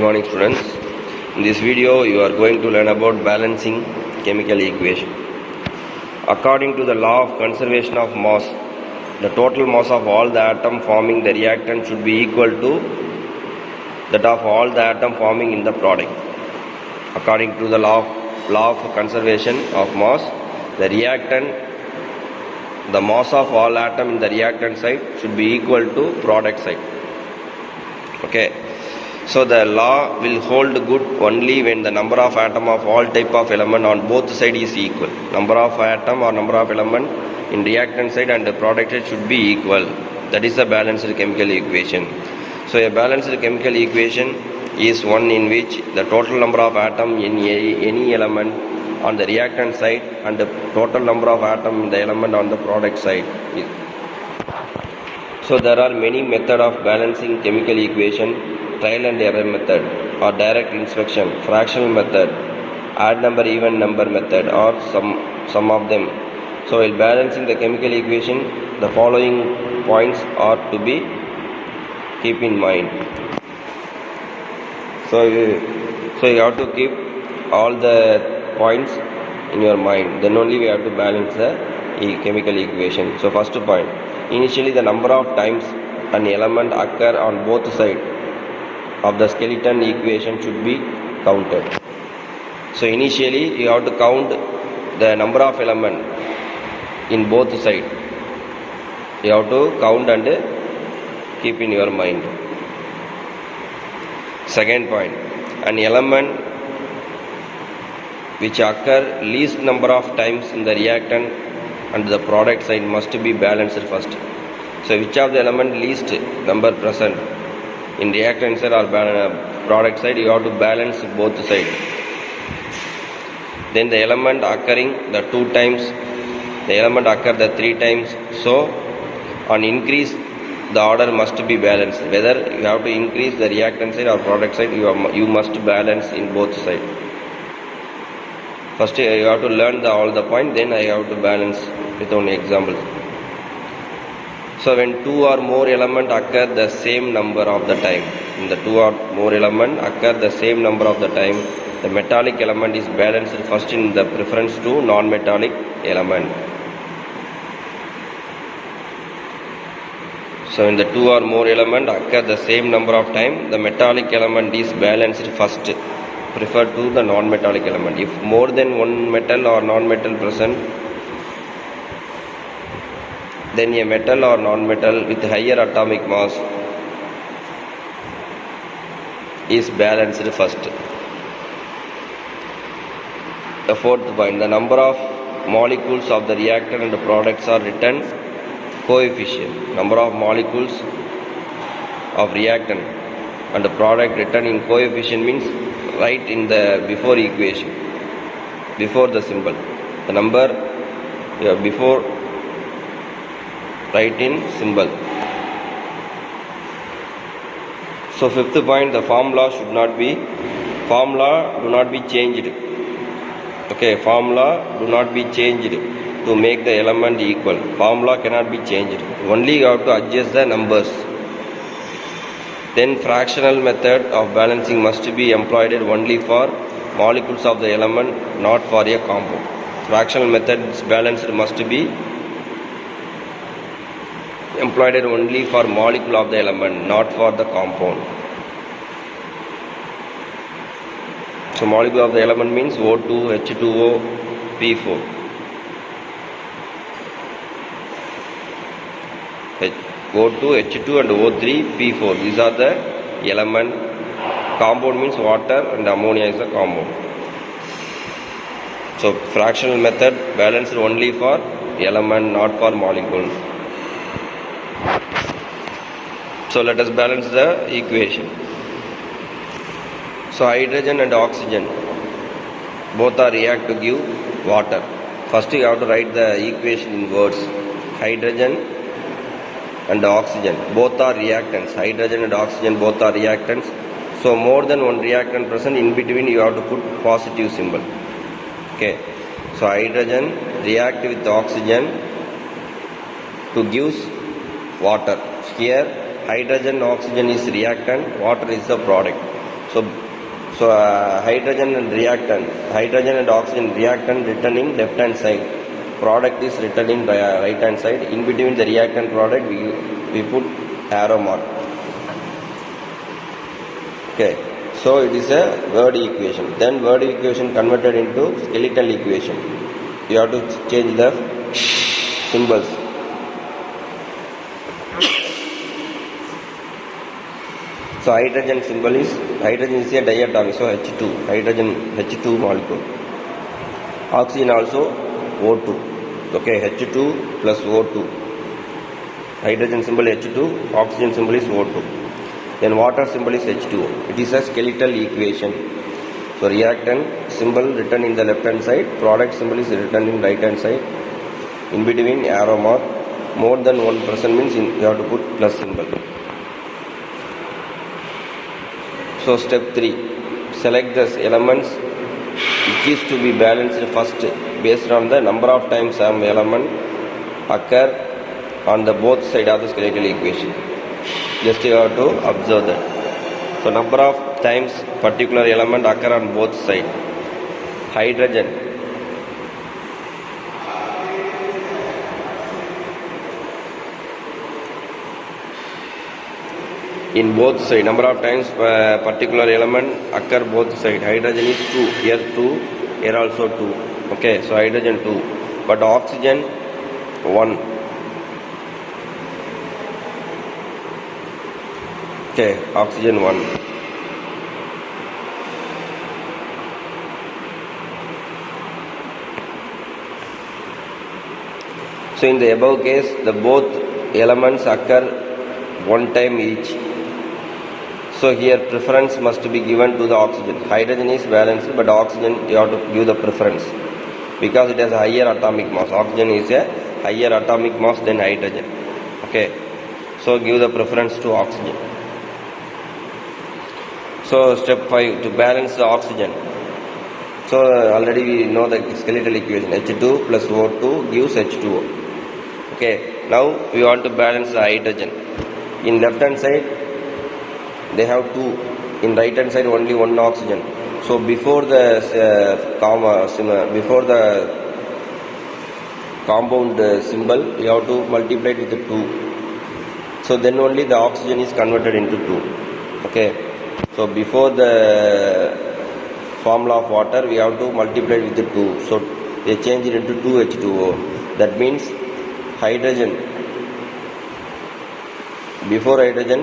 morning students. In this video you are going to learn about balancing chemical equation. According to the law of conservation of mass, the total mass of all the atom forming the reactant should be equal to that of all the atom forming in the product. According to the law of conservation of mass, the mass of all atom in the reactant side should be equal to product side. Okay. So the law will hold good only when the number of atom of all type of element on both side is equal. Number of atom or number of element in reactant side and the product side should be equal. That is a balanced chemical equation. So a balanced chemical equation is one in which the total number of atom in any element on the reactant side and the total number of atom in the element on the product side. So there are many methods of balancing chemical equation. Trial and error method or direct inspection, fractional method, odd number even number method or some of them. So while balancing the chemical equation, the following points are to be keep in mind. So you have to keep all the points in your mind, then only we have to balance the chemical equation. So first point, initially the number of times an element occur on both sides of the skeleton equation should be counted. So initially you have to count the number of element in both sides. You have to count and keep in your mind. Second point, an element which occur least number of times in the reactant and the product side must be balanced first. So which of the element least number present in reactant side or product side, you have to balance both sides. Then the element occurring the 2 times, the element occur the 3 times. So on increase the order must be balanced. Whether you have to increase the reactant side or product side, you must balance in both sides. First you have to learn all the point, then I have to balance with only examples. So when 2 or more element occur the same number of the time, in the 2 or more element occur the same number of the time, the metallic element is balanced first in the preference to non-metallic element. So when the 2 or more element occur the same number of time, the metallic element is balanced first, preferred to the non-metallic element. If more than one metal or non-metal present, then a metal or non-metal with higher atomic mass is balanced first. The fourth point, the number of molecules of the reactant and the products are written coefficient. Number of molecules of reactant and the product written in coefficient means right in the before equation, before the symbol. The number before write in symbol. So fifth point, the formula do not be changed. Okay, formula do not be changed to make the element equal. Formula cannot be changed. Only you have to adjust the numbers. Then fractional method of balancing must be employed only for molecules of the element, not for a compound. Fractional methods balanced must be employed only for molecule of the element, not for the compound. So molecule of the element means O2, H2O, P4. O2, H2 and O3, P4. These are the element. Compound means water and ammonia is the compound. So fractional method balanced only for element, not for molecule. So let us balance the equation. So hydrogen and oxygen both are react to give water. First you have to write the equation in words. Hydrogen and oxygen both are reactants. Hydrogen and oxygen both are reactants. So more than one reactant present, in between you have to put positive symbol. Okay. So hydrogen react with oxygen to give water. Here hydrogen oxygen is reactant, water is the product. So hydrogen and oxygen reactant written in left hand side, product is written in right hand side. In between the reactant product we put arrow mark. Okay, so it is a word equation. Then word equation converted into skeletal equation. You have to change the symbols. So hydrogen symbol is, hydrogen is a diatomic, so H2, hydrogen H2 molecule. Oxygen also O2. Okay, H2 plus O2. Hydrogen symbol H2, oxygen symbol is O2. Then water symbol is H2O. It is a skeletal equation. So reactant symbol written in the left hand side, product symbol is written in right hand side. In between arrow mark. More than 1% means you have to put plus symbol. So step 3, select the elements which is to be balanced first based on the number of times some element occur on the both side of the skeletal equation. Just you have to observe that. So number of times particular element occur on both sides. Hydrogen, in both sides, number of times particular element occur both sides. Hydrogen is 2, here 2, here also 2. Okay, so hydrogen 2, but oxygen 1. Okay, oxygen 1. So in the above case, the both elements occur one time each. So here preference must be given to the oxygen. Hydrogen is balanced, but oxygen you have to give the preference because it has a higher atomic mass. Oxygen is a higher atomic mass than hydrogen. Okay, so give the preference to oxygen. So step 5, to balance the oxygen. So already we know the skeletal equation, H2 plus O2 gives H2O. Okay, now we want to balance the hydrogen. In left hand side they have 2, in right hand side only 1 oxygen. So before the compound symbol you have to multiply it with the 2. So then only the oxygen is converted into 2. Okay, so before the formula of water we have to multiply it with the 2. So they change it into 2H2O. That means hydrogen, before hydrogen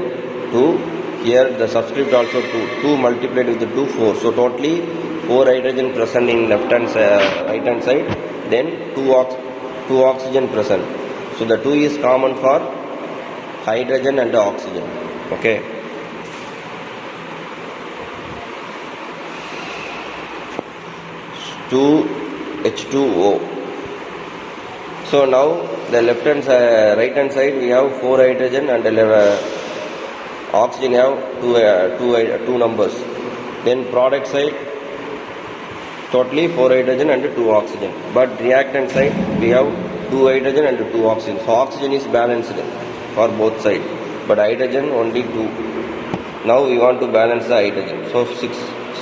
2, here the subscript also 2 multiplied with the 2, 4. So totally 4 hydrogen present in right hand side, then 2 oxygen present. So the 2 is common for hydrogen and oxygen. Okay, H2O. So now the right hand side we have 4 hydrogen and oxygen have two numbers. Then product side totally 4 hydrogen and 2 oxygen. But reactant side we have 2 hydrogen and 2 oxygen. So oxygen is balanced for both sides, but hydrogen only 2. Now we want to balance the hydrogen. So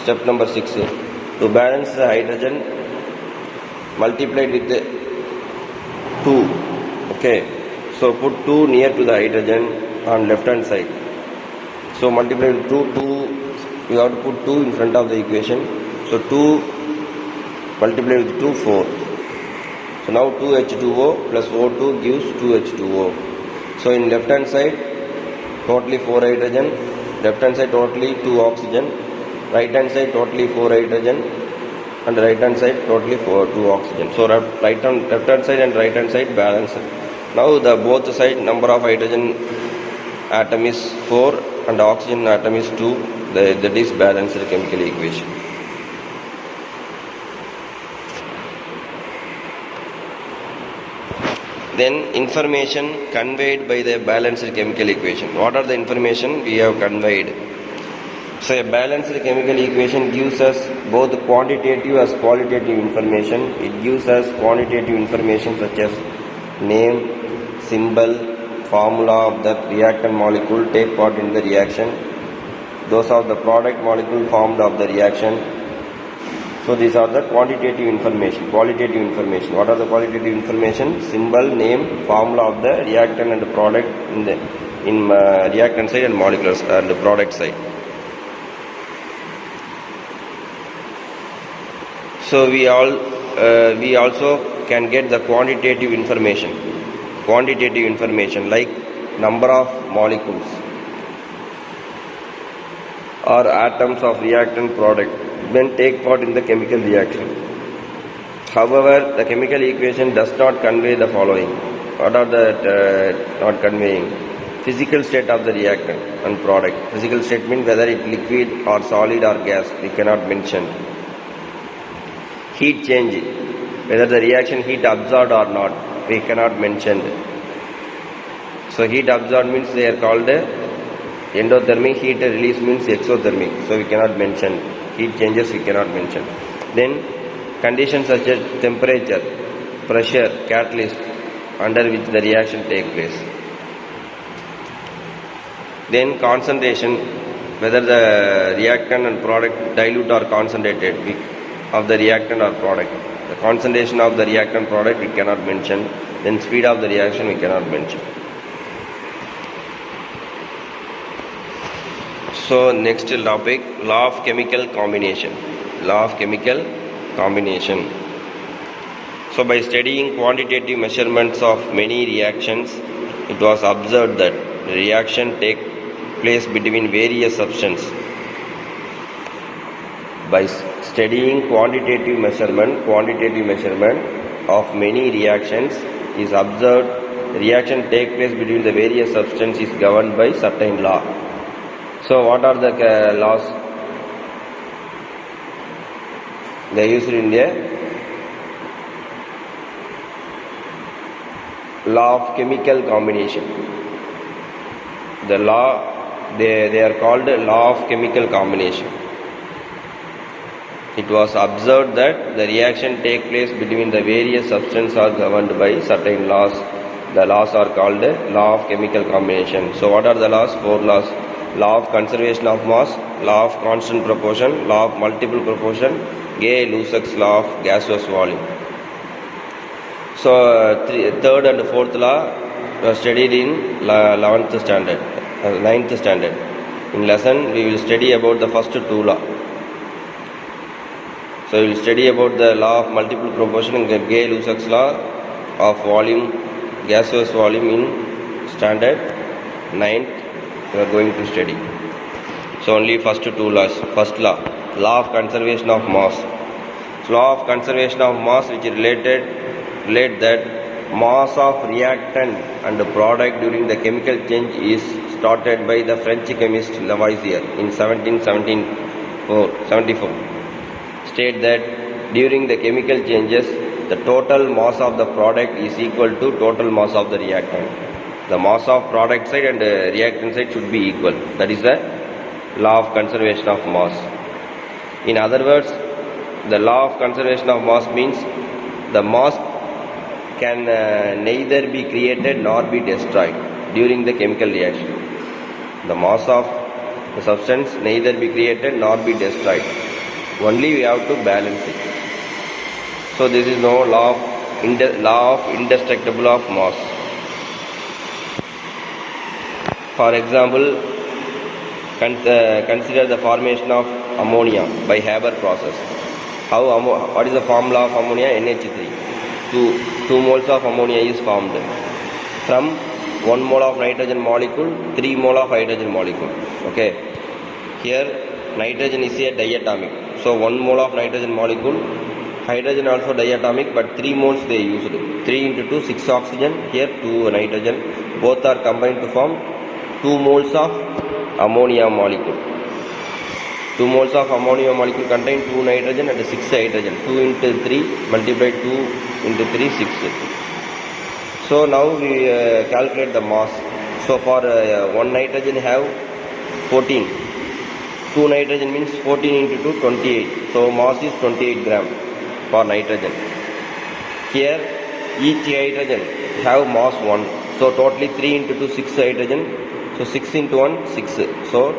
step number 6, to balance the hydrogen multiplied with the 2. Okay, so put 2 near to the hydrogen on left hand side. So multiply with 2, you have to put 2 in front of the equation. So 2 multiply with 2, 4. So now 2H2O plus O2 gives 2H2O. So in left hand side totally 4 hydrogen, left hand side totally 2 oxygen, right hand side totally 4 hydrogen, and right hand side totally 2 oxygen. So left hand side and right hand side balance. Now the both side number of hydrogen atom is 4 and oxygen atom is 2. That is balanced chemical equation. Then information conveyed by the balanced chemical equation. What are the information we have conveyed? So a balanced chemical equation gives us both quantitative as qualitative information. It gives us quantitative information such as name, symbol, formula of the reactant molecule, take part in the reaction, those are the product molecule formed of the reaction. So these are the quantitative information. Qualitative information. What are the qualitative information? Symbol, name, formula of the reactant and the product in reactant side and molecular and the product side. So we also can get the quantitative information. Quantitative information like number of molecules or atoms of reactant product when take part in the chemical reaction. However, the chemical equation does not convey the following. What are the not conveying? Physical state of the reactant and product. Physical state means whether it liquid or solid or gas. We cannot mention. Heat change, whether the reaction heat absorbed or not, we cannot mention. So heat absorbed means they are called endothermic, heat release means exothermic. So we cannot mention. Heat changes we cannot mention. Then conditions such as temperature, pressure, catalyst under which the reaction take place. Then concentration, whether the reactant and product dilute or concentrated of the reactant or product. The concentration of the reactant product we cannot mention. Then speed of the reaction we cannot mention. So next topic, law of chemical combination. Law of chemical combination. So by studying quantitative measurements of many reactions, it was observed that the reaction take place between various substances. By studying quantitative measurement of many reactions is observed the reaction take place between the various substances is governed by certain law. So what are the laws? They used in the law of chemical combination. The law they are called law of chemical combination. It was observed that the reaction take place between the various substances are governed by certain laws. The laws are called law of chemical combination. So what are the laws? 4 laws. Law of conservation of mass, law of constant proportion, law of multiple proportion, Gay-Lussac's law of gaseous volume. So third and fourth law was studied in 9th standard. In lesson we will study about the first 2 laws. So we will study about the law of multiple proportion and Gay-Lussac's law of volume, gaseous volume in standard 9th. We are going to study. So only first 2 laws. First law, law of conservation of mass. So law of conservation of mass which relate that mass of reactant and product during the chemical change is started by the French chemist Lavoisier in 1774. State that during the chemical changes the total mass of the product is equal to total mass of the reactant. The mass of product side and reactant side should be equal. That is the law of conservation of mass. In other words, the law of conservation of mass means the mass can neither be created nor be destroyed during the chemical reaction. The mass of the substance neither be created nor be destroyed. Only we have to balance it. So this is no law of indestructible of mass. For example, consider the formation of ammonia by Haber process. What is the formula of ammonia? NH3. 2 moles of ammonia is formed. From 1 mole of nitrogen molecule, 3 mole of hydrogen molecule. Okay. Here nitrogen is a diatomic. So 1 mole of nitrogen molecule, hydrogen also diatomic, but 3 moles they used. 3 into 2, 6 oxygen. Here 2 nitrogen. Both are combined to form 2 moles of ammonia molecule. 2 moles of ammonia molecule contain 2 nitrogen and 6 hydrogen. 2 into 3 multiplied 2 into 3, 6. So now we calculate the mass. So for 1 nitrogen have 14. 2 nitrogen means 14 into 2, 28. So mass is 28 gram for nitrogen. Here each hydrogen have mass 1. So totally 3 into 2, 6 hydrogen. So 6 into 1, 6. So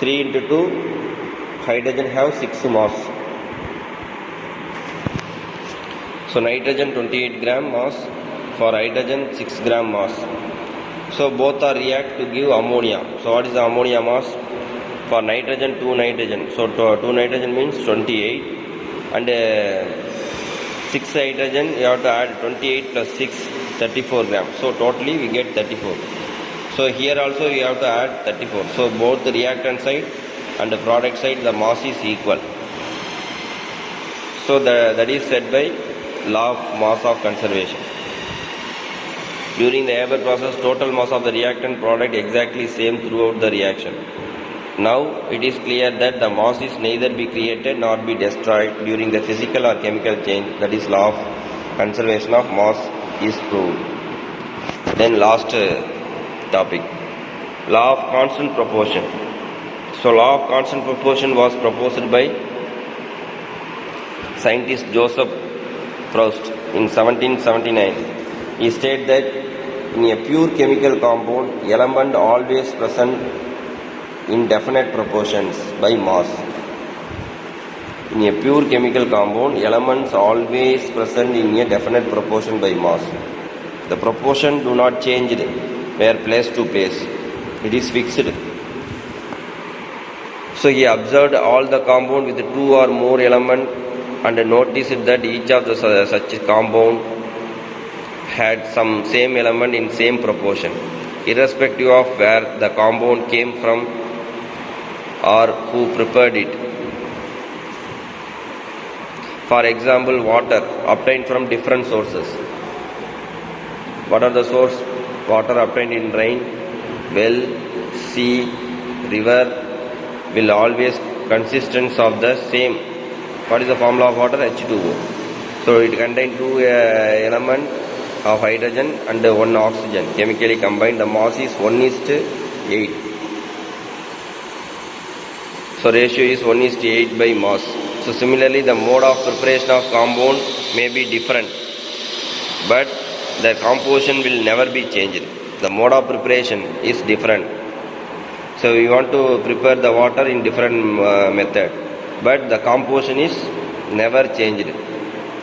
3 into 2, hydrogen have 6 mass. So nitrogen 28 gram mass, for hydrogen 6 gram mass. So both are react to give ammonia. So what is the ammonia mass? For nitrogen 2 nitrogen. So 2 nitrogen means 28, and 6 hydrogen you have to add 28 plus 6, 34 gram. So totally we get 34. So here also we have to add 34. So both the reactant side and the product side the mass is equal. So that is said by law of mass of conservation. During the Haber process, total mass of the reactant product exactly same throughout the reaction. Now it is clear that the mass is neither be created nor be destroyed during the physical or chemical change. That is law of conservation of mass is proved. Then last topic, law of constant proportion. So law of constant proportion was proposed by scientist Joseph Proust in 1779. He stated that in a pure chemical compound, element always present in definite proportions by mass. In a pure chemical compound, elements always present in a definite proportion by mass. The proportion do not change where place to place. It is fixed. So he observed all the compound with 2 or more elements and noticed that each of the such compound had some same element in same proportion, irrespective of where the compound came from or who prepared it. For example, water obtained from different sources. What are the source? Water obtained in rain, well, sea, river will always consistence of the same. What is the formula of water? H2O. So it contains 2 elements of hydrogen and 1 oxygen chemically combined. The mass is 1:8. So ratio is 1:8 by mass. So similarly, the mode of preparation of compound may be different, but the composition will never be changed. The mode of preparation is different. So we want to prepare the water in different method, but the composition is never changed.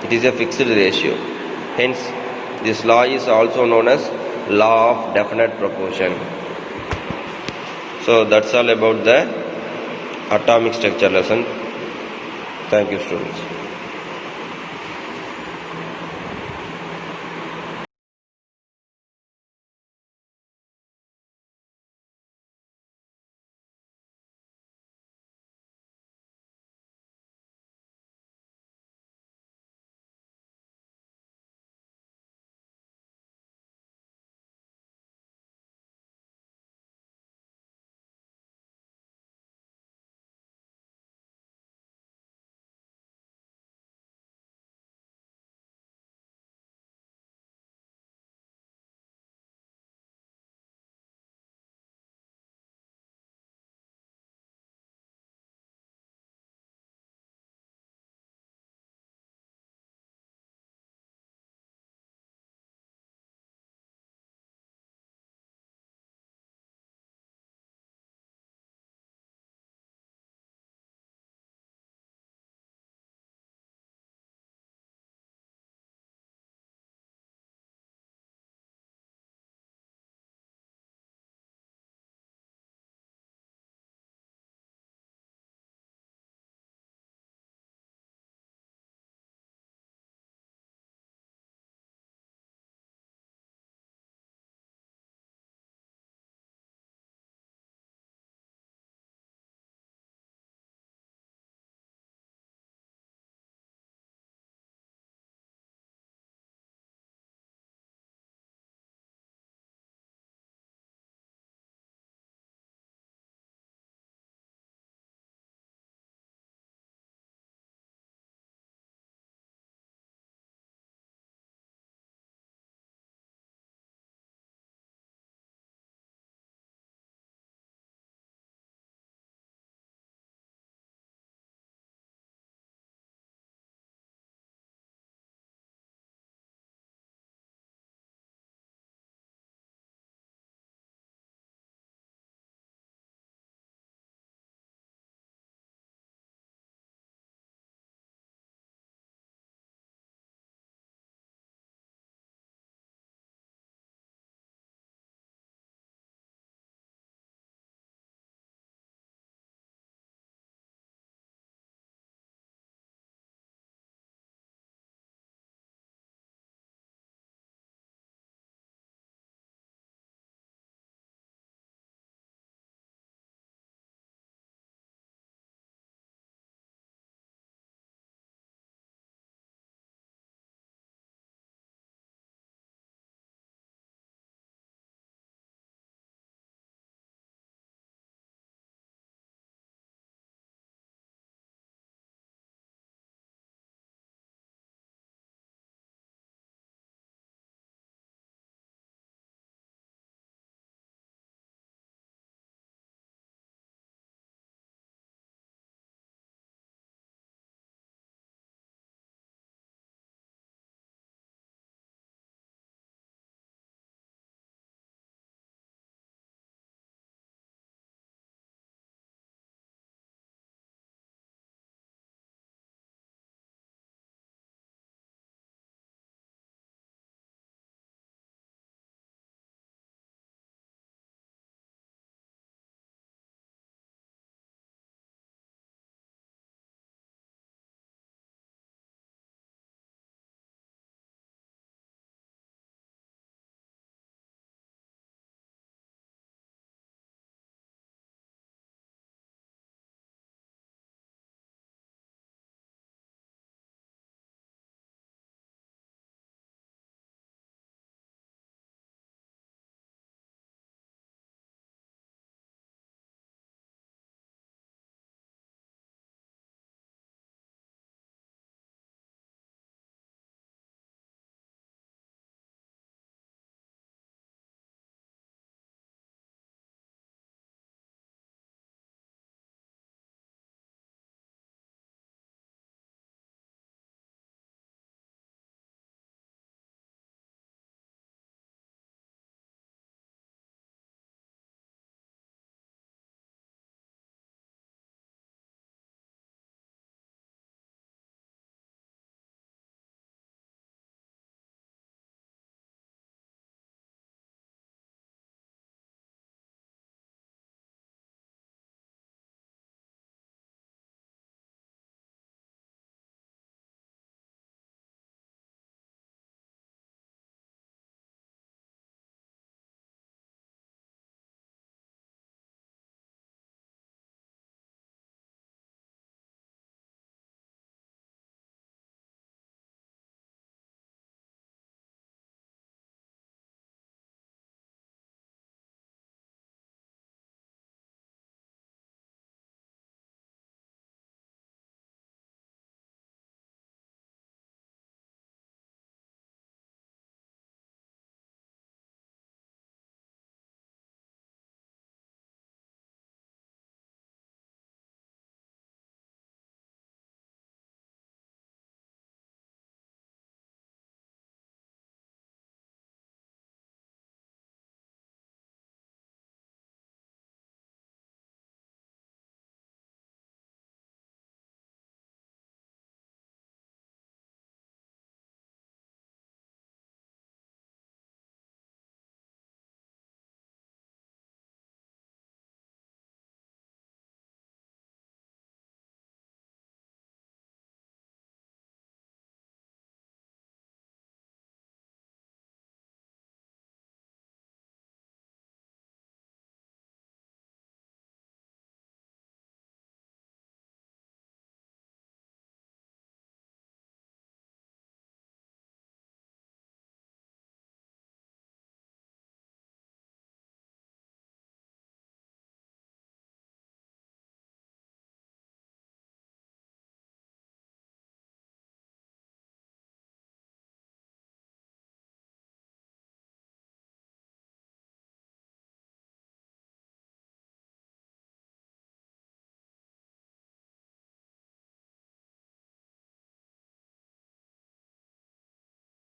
It is a fixed ratio. Hence, this law is also known as law of definite proportion. So that's all about the atomic structure lesson. Thank you, students.